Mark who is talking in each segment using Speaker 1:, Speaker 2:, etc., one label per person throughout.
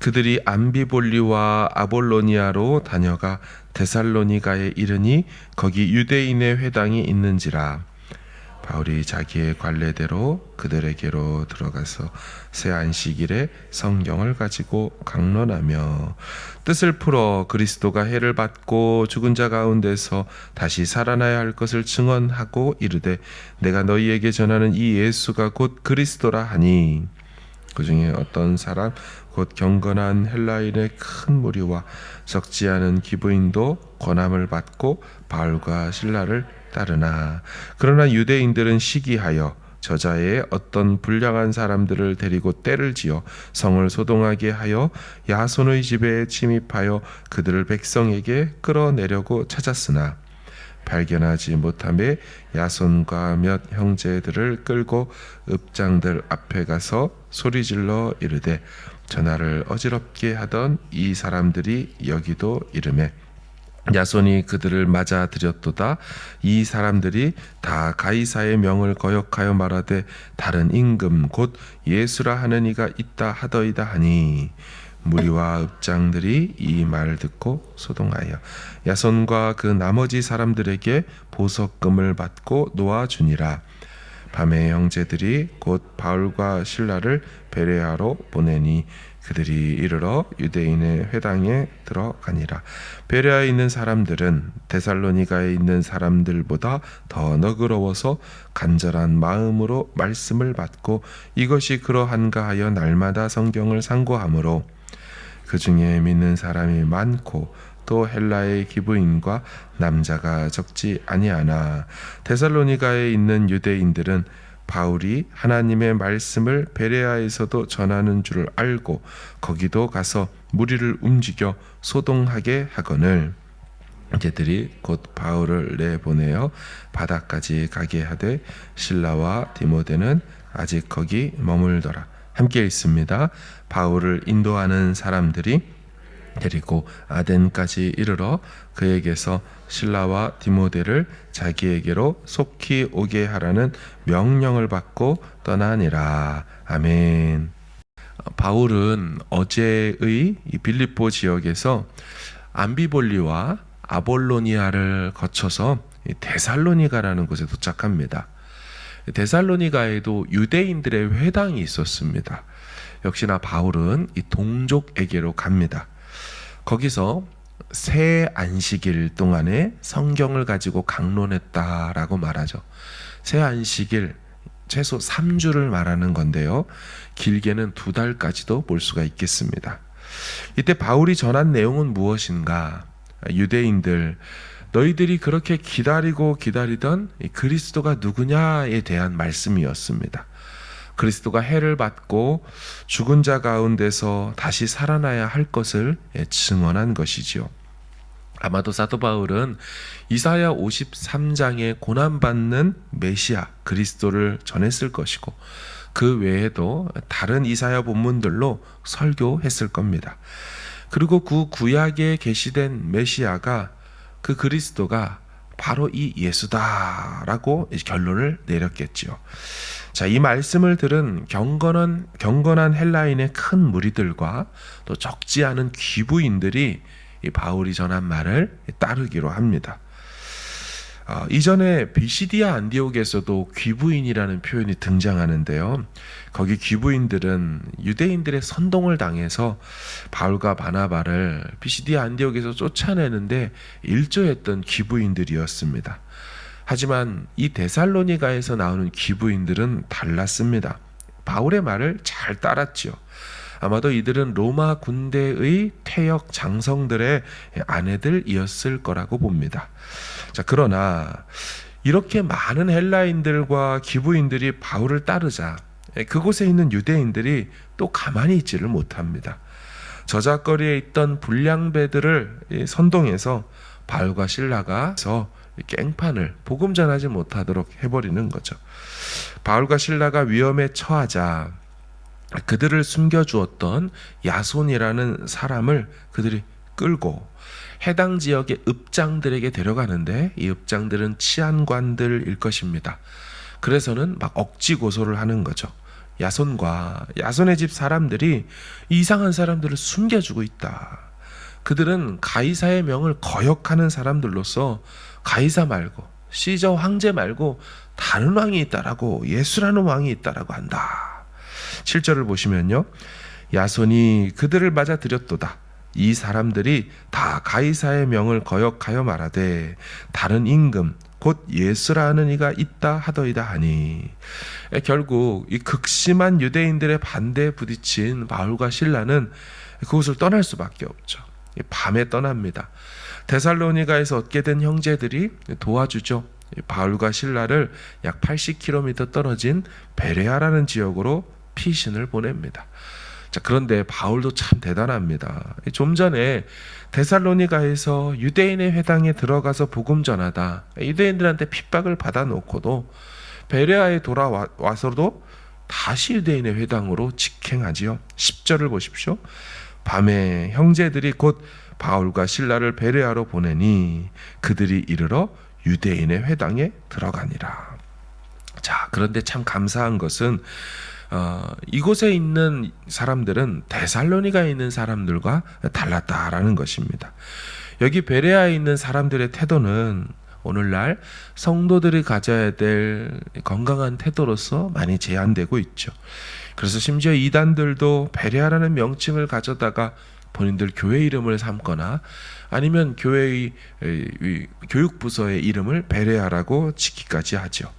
Speaker 1: 그들이 암비볼리와 아볼로니아로 다녀가 데살로니가에 이르니 거기 유대인의 회당이 있는지라. 바울이 자기의 관례대로 그들에게로 들어가서 새 안식일에 성경을 가지고 강론하며 뜻을 풀어 그리스도가 해를 받고 죽은 자 가운데서 다시 살아나야 할 것을 증언하고 이르되 내가 너희에게 전하는 이 예수가 곧 그리스도라 하니, 그 중에 어떤 사람 곧 경건한 헬라인의 큰 무리와 적지 않은 기부인도 권함을 받고 바울과 실라를 따르나, 그러나 유대인들은 시기하여 저자의 어떤 불량한 사람들을 데리고 떼를 지어 성을 소동하게 하여 야손의 집에 침입하여 그들을 백성에게 끌어내려고 찾았으나 발견하지 못함에 야손과 몇 형제들을 끌고 읍장들 앞에 가서 소리질러 이르되 전하를 어지럽게 하던 이 사람들이 여기도 이르매 야손이 그들을 맞아들였도다. 이 사람들이 다 가이사의 명을 거역하여 말하되 다른 임금 곧 예수라 하는 이가 있다 하더이다 하니, 무리와 읍장들이 이 말을 듣고 소동하여 야손과 그 나머지 사람들에게 보석금을 받고 놓아주니라. 밤에 형제들이 곧 바울과 실라를 베레아로 보내니 그들이 이르러 유대인의 회당에 들어가니라. 베레아에 있는 사람들은 데살로니가에 있는 사람들보다 더 너그러워서 간절한 마음으로 말씀을 받고 이것이 그러한가 하여 날마다 성경을 상고하므로 그 중에 믿는 사람이 많고 또 헬라의 기부인과 남자가 적지 아니하나, 데살로니가에 있는 유대인들은 바울이 하나님의 말씀을 베레아에서도 전하는 줄 알고 거기도 가서 무리를 움직여 소동하게 하거늘 그들이 곧 바울을 내보내어 바다까지 가게 하되 실라와 디모데는 아직 거기 머물더라. 함께 있습니다. 바울을 인도하는 사람들이 데리고 아덴까지 이르러 그에게서 실라와 디모데를 자기에게로 속히 오게 하라는 명령을 받고 떠나니라. 아멘. 바울은 어제의 빌립보 지역에서 암비볼리와 아볼로니아를 거쳐서 데살로니가라는 곳에 도착합니다. 데살로니가에도 유대인들의 회당이 있었습니다. 역시나 바울은 이 동족에게로 갑니다. 거기서 새 안식일 동안에 성경을 가지고 강론했다라고 말하죠. 새 안식일 최소 3주를 말하는 건데요. 길게는 2달까지도 볼 수가 있겠습니다. 이때 바울이 전한 내용은 무엇인가? 유대인들, 너희들이 그렇게 기다리고 기다리던 그리스도가 누구냐에 대한 말씀이었습니다. 그리스도가 해를 받고 죽은 자 가운데서 다시 살아나야 할 것을 증언한 것이지요. 아마도 사도 바울은 이사야 53장에 고난받는 메시아 그리스도를 전했을 것이고 그 외에도 다른 이사야 본문들로 설교했을 겁니다. 그리고 그 구약에 계시된 메시아가, 그 그리스도가 바로 이 예수다라고 결론을 내렸겠지요. 자, 이 말씀을 들은 경건한 헬라인의 큰 무리들과 또 적지 않은 귀부인들이 이 바울이 전한 말을 따르기로 합니다. 이전에 비시디아 안디옥에서도 귀부인이라는 표현이 등장하는데요. 거기 귀부인들은 유대인들의 선동을 당해서 바울과 바나바를 비시디아 안디옥에서 쫓아내는데 일조했던 귀부인들이었습니다. 하지만 이 데살로니가에서 나오는 귀부인들은 달랐습니다. 바울의 말을 잘 따랐지요. 아마도 이들은 로마 군대의 퇴역 장성들의 아내들이었을 거라고 봅니다. 자, 그러나 이렇게 많은 헬라인들과 기부인들이 바울을 따르자 그곳에 있는 유대인들이 또 가만히 있지를 못합니다. 저작거리에 있던 불량배들을 선동해서 바울과 실라가 깽판을 복음 전하지 못하도록 해버리는 거죠. 바울과 실라가 위험에 처하자 그들을 숨겨주었던 야손이라는 사람을 그들이 끌고 해당 지역의 읍장들에게 데려가는데, 이 읍장들은 치안관들일 것입니다. 그래서는 막 억지 고소를 하는 거죠. 야손과 야손의 집 사람들이 이상한 사람들을 숨겨주고 있다. 그들은 가이사의 명을 거역하는 사람들로서 가이사 말고 시저 황제 말고 다른 왕이 있다라고, 예수라는 왕이 있다라고 한다. 7절을 보시면요, 야손이 그들을 맞아 들였도다. 이 사람들이 다 가이사의 명을 거역하여 말하되 다른 임금 곧 예수라는 이가 있다 하더이다 하니, 결국 이 극심한 유대인들의 반대에 부딪힌 바울과 실라는 그곳을 떠날 수밖에 없죠. 밤에 떠납니다. 데살로니가에서 얻게 된 형제들이 도와주죠. 바울과 실라를 약 80km 떨어진 베레아라는 지역으로 피신을 보냅니다. 자, 그런데 바울도 참 대단합니다. 좀 전에 데살로니가에서 유대인의 회당에 들어가서 복음 전하다 유대인들한테 핍박을 받아놓고도 베레아에 돌아와서도 다시 유대인의 회당으로 직행하지요. 10절을 보십시오. 밤에 형제들이 곧 바울과 실라를 베레아로 보내니 그들이 이르러 유대인의 회당에 들어가니라. 자, 그런데 참 감사한 것은 이곳에 있는 사람들은 데살로니가에 있는 사람들과 달랐다라는 것입니다. 여기 베레아에 있는 사람들의 태도는 오늘날 성도들이 가져야 될 건강한 태도로서 많이 제한되고 있죠. 그래서 심지어 이단들도 베레아라는 명칭을 가져다가 본인들 교회 이름을 삼거나 아니면 교회의 교육부서의 이름을 베레아라고 짓기까지 하죠.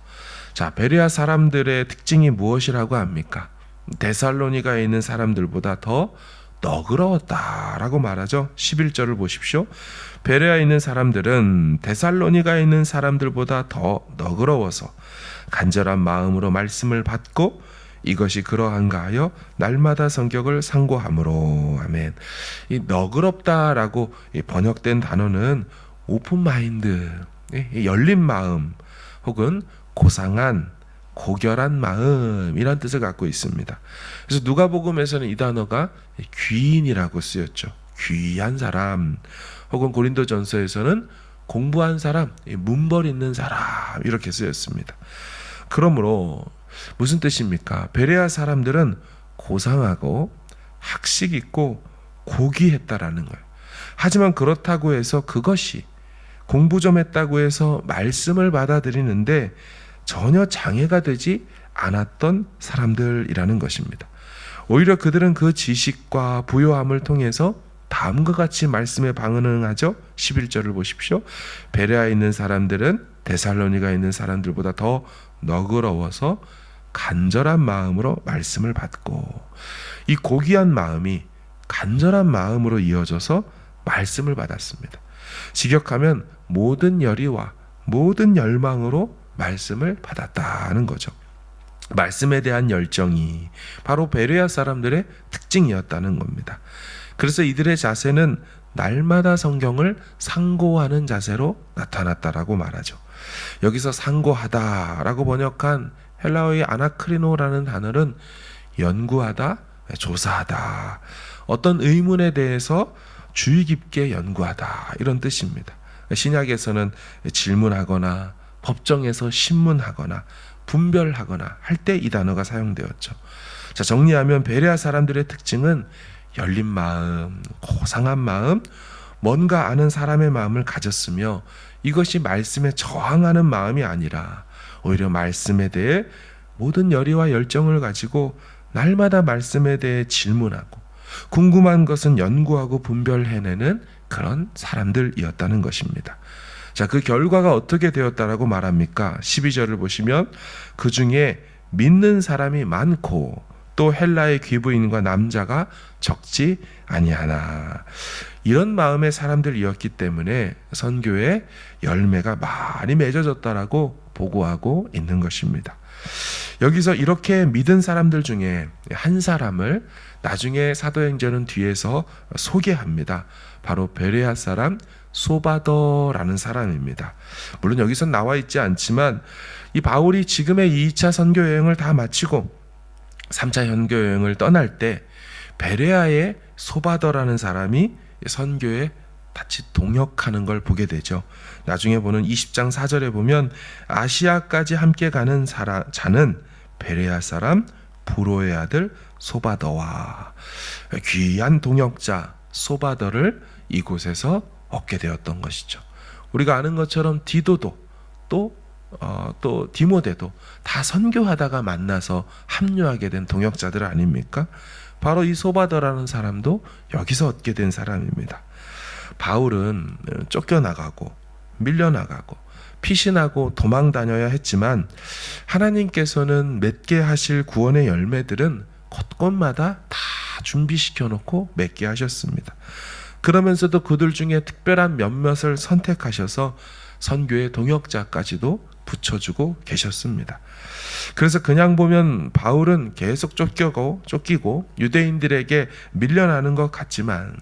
Speaker 1: 자, 베레아 사람들의 특징이 무엇이라고 합니까? 데살로니가에 있는 사람들보다 더 너그러웠다라고 말하죠. 11절을 보십시오. 베레아에 있는 사람들은 데살로니가에 있는 사람들보다 더 너그러워서 간절한 마음으로 말씀을 받고 이것이 그러한가 하여 날마다 성격을 상고함으로. 아멘. 이 너그럽다라고 번역된 단어는 오픈 마인드, 열린 마음, 혹은 고상한, 고결한 마음, 이런 뜻을 갖고 있습니다. 그래서 누가복음에서는 이 단어가 귀인이라고 쓰였죠. 귀한 사람, 혹은 고린도전서에서는 공부한 사람, 문벌 있는 사람, 이렇게 쓰였습니다. 그러므로 무슨 뜻입니까? 베레아 사람들은 고상하고 학식 있고 고귀했다라는 거예요. 하지만 그렇다고 해서 그것이 공부 좀 했다고 해서 말씀을 받아들이는데 전혀 장애가 되지 않았던 사람들이라는 것입니다. 오히려 그들은 그 지식과 부요함을 통해서 다음과 같이 말씀에 방응하죠. 11절을 보십시오. 베레아에 있는 사람들은 데살로니가에 있는 사람들보다 더 너그러워서 간절한 마음으로 말씀을 받고, 이 고귀한 마음이 간절한 마음으로 이어져서 말씀을 받았습니다. 직역하면 모든 열의와 모든 열망으로 말씀을 받았다는 거죠. 말씀에 대한 열정이 바로 베레아 사람들의 특징이었다는 겁니다. 그래서 이들의 자세는 날마다 성경을 상고하는 자세로 나타났다라고 말하죠. 여기서 상고하다라고 번역한 헬라어의 아나크리노라는 단어는 연구하다, 조사하다, 어떤 의문에 대해서 주의 깊게 연구하다, 이런 뜻입니다. 신약에서는 질문하거나 법정에서 신문하거나 분별하거나 할 때 이 단어가 사용되었죠. 자, 정리하면 베레아 사람들의 특징은 열린 마음, 고상한 마음, 뭔가 아는 사람의 마음을 가졌으며 이것이 말씀에 저항하는 마음이 아니라 오히려 말씀에 대해 모든 열의와 열정을 가지고 날마다 말씀에 대해 질문하고 궁금한 것은 연구하고 분별해내는 그런 사람들이었다는 것입니다. 자, 그 결과가 어떻게 되었다라고 말합니까? 12절을 보시면 그 중에 믿는 사람이 많고 또 헬라의 귀부인과 남자가 적지 아니하나. 이런 마음의 사람들이었기 때문에 선교의 열매가 많이 맺어졌다라고 보고하고 있는 것입니다. 여기서 이렇게 믿은 사람들 중에 한 사람을 나중에 사도행전은 뒤에서 소개합니다. 바로 베레아 사람 소바더라는 사람입니다. 물론 여기서 나와 있지 않지만 이 바울이 지금의 2차 선교 여행을 다 마치고 3차 선교 여행을 떠날 때 베레아의 소바더라는 사람이 선교에 같이 동역하는 걸 보게 되죠. 나중에 보는 20장 4절에 보면 아시아까지 함께 가는 자는 베레아 사람 부로의 아들 소바더와 귀한 동역자 소바더를 이곳에서 얻게 되었던 것이죠. 우리가 아는 것처럼 디도도 또 디모데도 다 선교하다가 만나서 합류하게 된 동역자들 아닙니까? 바로 이 소바더라는 사람도 여기서 얻게 된 사람입니다. 바울은 쫓겨나가고 밀려나가고 피신하고 도망 다녀야 했지만 하나님께서는 맺게 하실 구원의 열매들은 곳곳마다 다 준비시켜 놓고 맺게 하셨습니다. 그러면서도 그들 중에 특별한 몇몇을 선택하셔서 선교의 동역자까지도 붙여주고 계셨습니다. 그래서 그냥 보면 바울은 계속 쫓기고 유대인들에게 밀려나는 것 같지만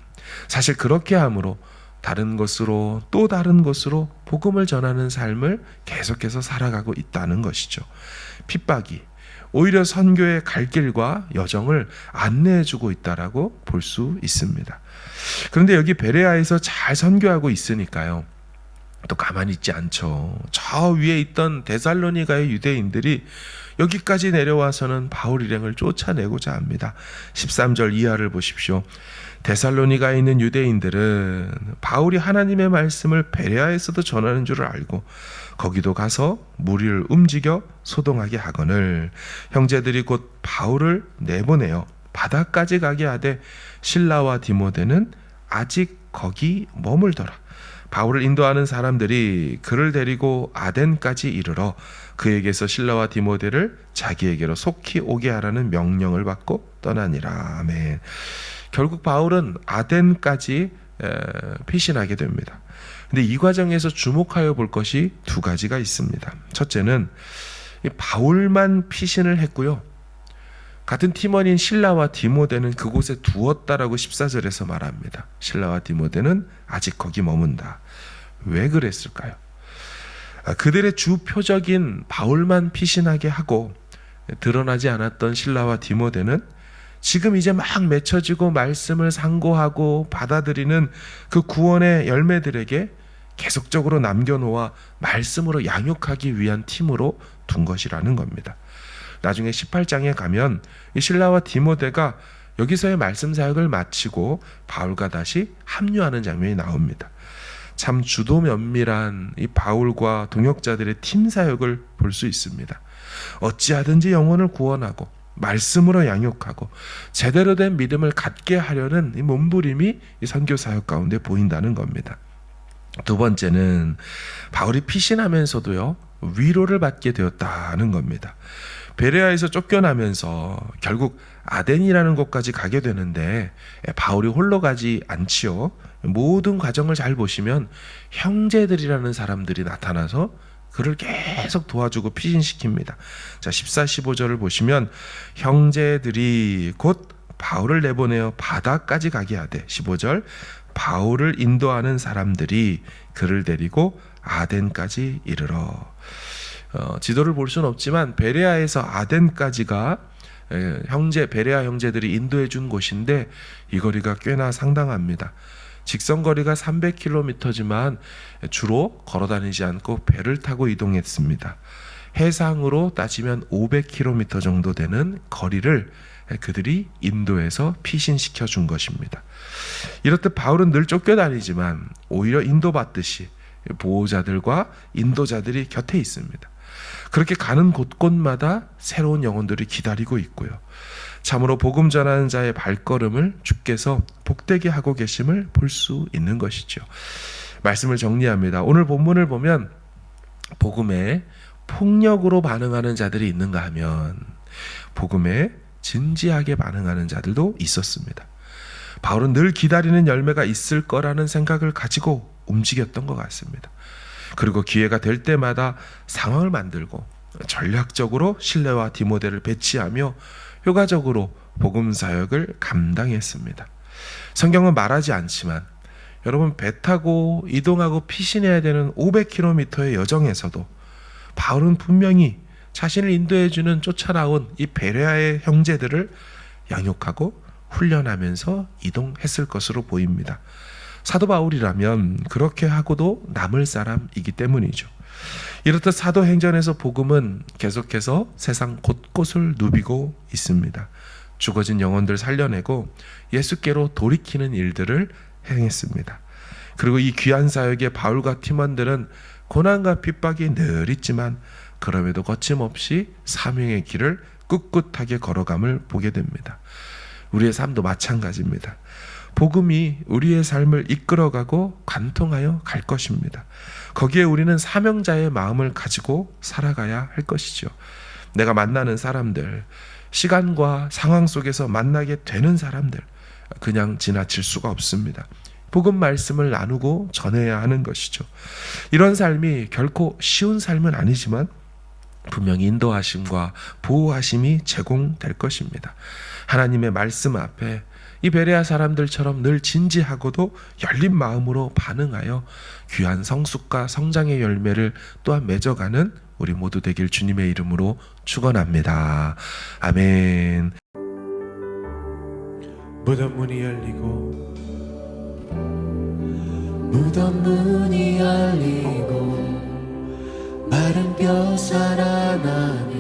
Speaker 1: 사실 그렇게 함으로 다른 곳으로 또 다른 곳으로 복음을 전하는 삶을 계속해서 살아가고 있다는 것이죠. 핍박이 오히려 선교의 갈 길과 여정을 안내해주고 있다라고 볼 수 있습니다. 그런데 여기 베레아에서 잘 선교하고 있으니까요, 또 가만히 있지 않죠. 저 위에 있던 데살로니가의 유대인들이 여기까지 내려와서는 바울 일행을 쫓아내고자 합니다. 13절 이하를 보십시오. 데살로니가에 있는 유대인들은 바울이 하나님의 말씀을 베레아에서도 전하는 줄 알고 거기도 가서 무리를 움직여 소동하게 하거늘 형제들이 곧 바울을 내보내어 바다까지 가게 하되 실라와 디모데는 아직 거기 머물더라. 바울을 인도하는 사람들이 그를 데리고 아덴까지 이르러 그에게서 실라와 디모데를 자기에게로 속히 오게 하라는 명령을 받고 떠나니라. 아멘. 결국 바울은 아덴까지 피신하게 됩니다. 근데 이 과정에서 주목하여 볼 것이 두 가지가 있습니다. 첫째는 바울만 피신을 했고요, 같은 팀원인 실라와 디모데는 그곳에 두었다라고 14절에서 말합니다. 실라와 디모데는 아직 거기 머문다. 왜 그랬을까요? 그들의 주 표적인 바울만 피신하게 하고 드러나지 않았던 실라와 디모데는 지금 이제 막 맺혀지고 말씀을 상고하고 받아들이는 그 구원의 열매들에게 계속적으로 남겨놓아 말씀으로 양육하기 위한 팀으로 둔 것이라는 겁니다. 나중에 18장에 가면 이 실라와 디모데가 여기서의 말씀 사역을 마치고 바울과 다시 합류하는 장면이 나옵니다. 참 주도 면밀한 이 바울과 동역자들의 팀 사역을 볼 수 있습니다. 어찌하든지 영혼을 구원하고 말씀으로 양육하고 제대로 된 믿음을 갖게 하려는 이 몸부림이 이 선교 사역 가운데 보인다는 겁니다. 두 번째는 바울이 피신하면서도요, 위로를 받게 되었다는 겁니다. 베레아에서 쫓겨나면서 결국 아덴이라는 곳까지 가게 되는데 바울이 홀로 가지 않지요. 모든 과정을 잘 보시면 형제들이라는 사람들이 나타나서 그를 계속 도와주고 피신시킵니다. 자, 14, 15절을 보시면 형제들이 곧 바울을 내보내어 바다까지 가게 하되 15절 바울을 인도하는 사람들이 그를 데리고 아덴까지 이르러. 지도를 볼 수는 없지만 베레아에서 아덴까지가 베레아 형제들이 인도해 준 곳인데 이 거리가 꽤나 상당합니다. 직선 거리가 300km지만 주로 걸어 다니지 않고 배를 타고 이동했습니다. 해상으로 따지면 500km 정도 되는 거리를 그들이 인도해서 피신시켜 준 것입니다. 이렇듯 바울은 늘 쫓겨다니지만 오히려 인도받듯이 보호자들과 인도자들이 곁에 있습니다. 그렇게 가는 곳곳마다 새로운 영혼들이 기다리고 있고요, 참으로 복음 전하는 자의 발걸음을 주께서 복되게 하고 계심을 볼 수 있는 것이죠. 말씀을 정리합니다. 오늘 본문을 보면 복음에 폭력으로 반응하는 자들이 있는가 하면 복음에 진지하게 반응하는 자들도 있었습니다. 바울은 늘 기다리는 열매가 있을 거라는 생각을 가지고 움직였던 것 같습니다. 그리고 기회가 될 때마다 상황을 만들고 전략적으로 실레와 디모데를 배치하며 효과적으로 복음 사역을 감당했습니다. 성경은 말하지 않지만 여러분, 배 타고 이동하고 피신해야 되는 500km의 여정에서도 바울은 분명히 자신을 인도해주는 쫓아나온 이 베레아의 형제들을 양육하고 훈련하면서 이동했을 것으로 보입니다. 사도 바울이라면 그렇게 하고도 남을 사람이기 때문이죠. 이렇듯 사도행전에서 복음은 계속해서 세상 곳곳을 누비고 있습니다. 죽어진 영혼들 살려내고 예수께로 돌이키는 일들을 행했습니다. 그리고 이 귀한 사역에 바울과 팀원들은 고난과 핍박이 늘 있지만 그럼에도 거침없이 사명의 길을 꿋꿋하게 걸어감을 보게 됩니다. 우리의 삶도 마찬가지입니다. 복음이 우리의 삶을 이끌어가고 관통하여 갈 것입니다. 거기에 우리는 사명자의 마음을 가지고 살아가야 할 것이죠. 내가 만나는 사람들, 시간과 상황 속에서 만나게 되는 사람들, 그냥 지나칠 수가 없습니다. 복음 말씀을 나누고 전해야 하는 것이죠. 이런 삶이 결코 쉬운 삶은 아니지만 분명히 인도하심과 보호하심이 제공될 것입니다. 하나님의 말씀 앞에 이 베레아 사람들처럼 늘 진지하고도 열린 마음으로 반응하여 귀한 성숙과 성장의 열매를 또한 맺어가는 우리 모두 되길 주님의 이름으로 축원합니다. 아멘.
Speaker 2: 무덤 문이 열리고 무덤 문이 열리고 마른 뼈 살아나니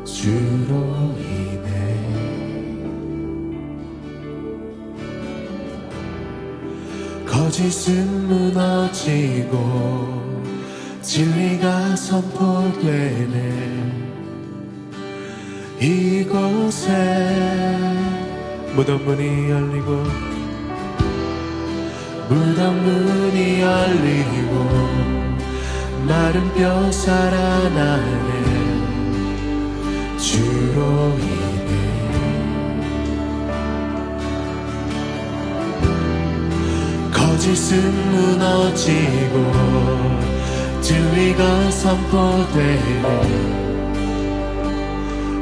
Speaker 2: 주로 인해 거짓은 무너지고 진리가 선포되네. 이곳에 무덤 문이 열리고 무덤 문이 열리고 마른 뼈 살아나네. 주로 인해 거짓은 무너지고 진리가 선포되네.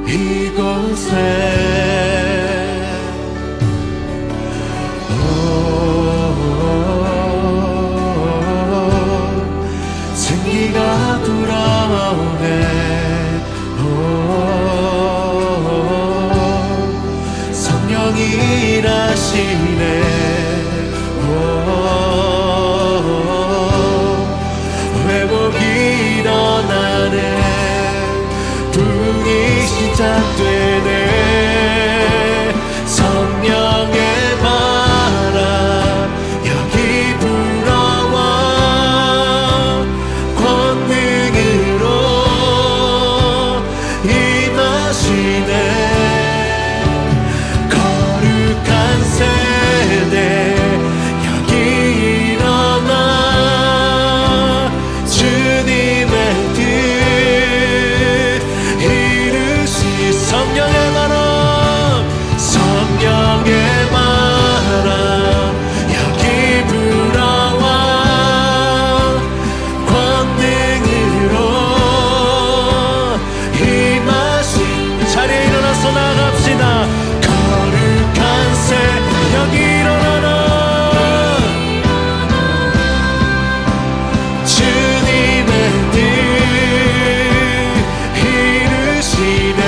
Speaker 2: 이곳에 생기가 돌아오네. 성령이 일하시네. 회복이 일어나네. 부흥이 시작되네. 성령의 바람 여기 불어와 권능으로 임하시네. 거룩한 세대 여기 일어나 주님의 뜻 이루시. 성령의 바람 성령의 바람 여기 불어와 권능으로 임하신. 자리에 일어나서 나갑시다. 거룩한 새 여기 일어나라. 주님의 뜻 이루시네.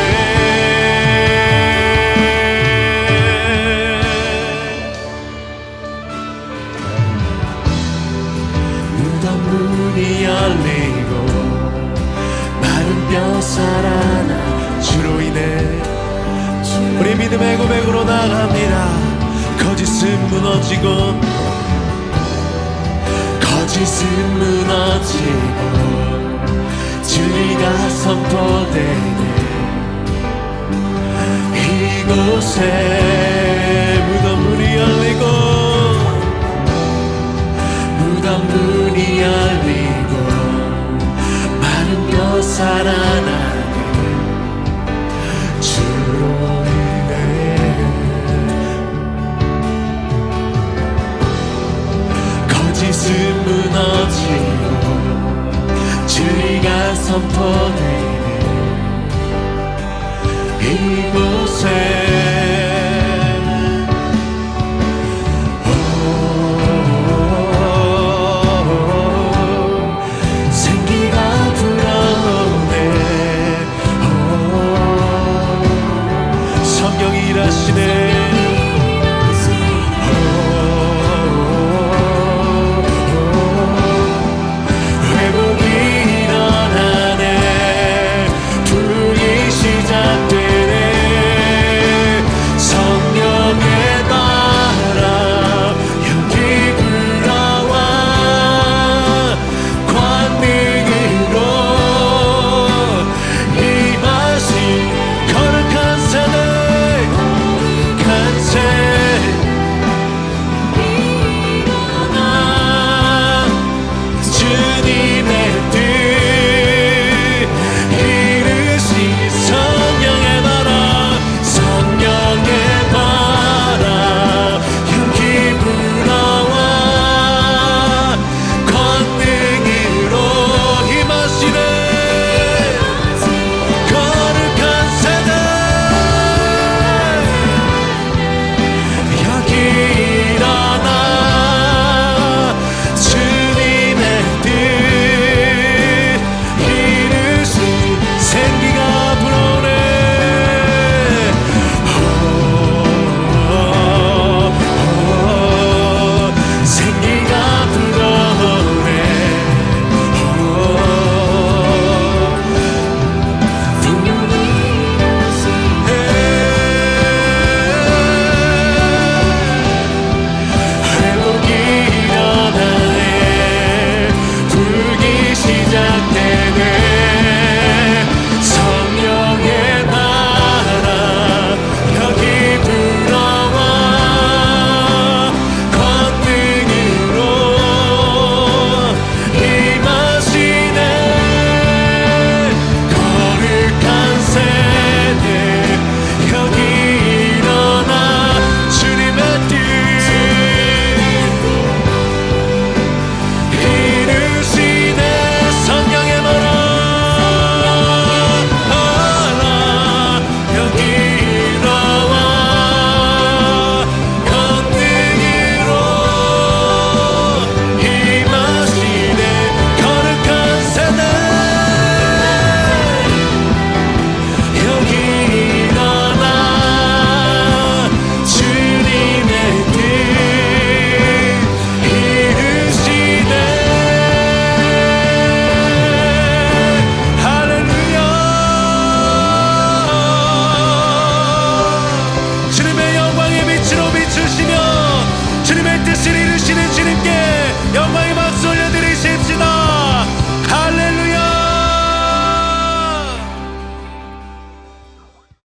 Speaker 2: 무덤 문이 열리고 마른 뼈 살아나 주로 인해 우리 믿음의 고백으로 나갑니다. 거짓은 무너지고 거짓은 무너지고 진리가 선포되네. 이곳에 무덤 문이 열리고 무덤 문이 열리고 마른 뼈 살아나네. 주로 인해 거짓은 무너지고 진리가 선포되네.